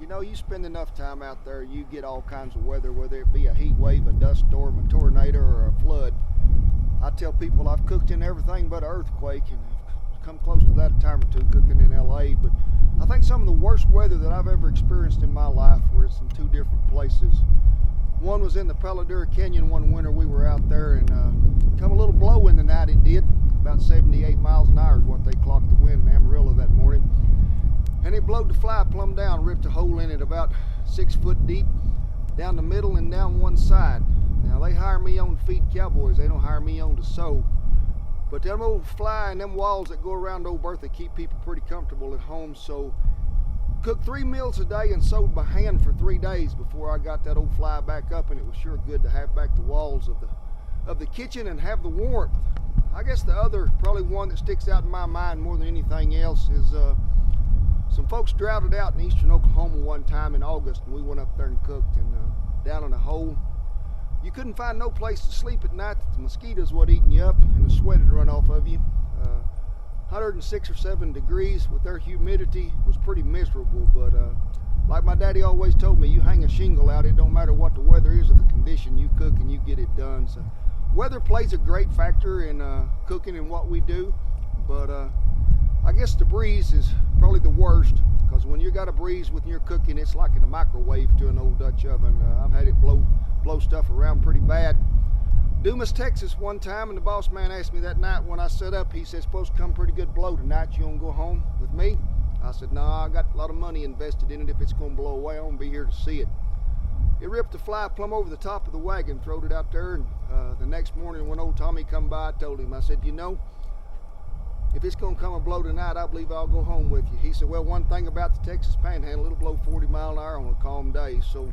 You know, you spend enough time out there, you get all kinds of weather, whether it be a heat wave, a dust storm, a tornado, or a flood. I tell people I've cooked in everything but an earthquake, and I've come close to that a time or two cooking in LA, but I think some of the worst weather that I've ever experienced in my life was in two different places. One was in the Paladura Canyon one winter. We were out there, and come a little blow in the night it did. About 78 miles an hour is what they clocked the wind in Amarillo that morning. And it blowed the fly plumb down, ripped a hole in it about 6 foot deep, down the middle and down one side. Now they hire me on to feed cowboys, they don't hire me on to sew. But them old fly and them walls that go around Old Bertha keep people pretty comfortable at home. So cooked 3 meals a day and sewed by hand for 3 days before I got that old fly back up, and it was sure good to have back the walls of the kitchen and have the warmth. I guess the other, probably one that sticks out in my mind more than anything else is some folks droughted out in eastern Oklahoma one time in August, and we went up there and cooked, and down in a hole. You couldn't find no place to sleep at night. The mosquitoes would eating you up, and the sweat would run off of you. 106 or 7 degrees with their humidity was pretty miserable, but like my daddy always told me, you hang a shingle out, it don't matter what the weather is or the condition, you cook and you get it done. So weather plays a great factor in cooking and what we do, but I guess the breeze is probably the worst, because when you got a breeze with your cooking, it's like in a microwave to an old Dutch oven. I've had it blow stuff around pretty bad. Dumas, Texas one time, and the boss man asked me that night when I set up, he said, supposed to come pretty good blow tonight, you gonna go home with me? I said, no, I got a lot of money invested in it. If it's gonna blow away, I'm gonna be here to see it. It ripped the fly plumb over the top of the wagon, throwed it out there, and the next morning when old Tommy come by, I told him, I said, you know, if it's gonna come a blow tonight, I believe I'll go home with you. He said, well, one thing about the Texas Panhandle, it'll blow 40 miles an hour on a calm day, so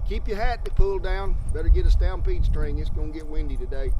keep your hat to pull down. Better get a stampede string, it's gonna get windy today.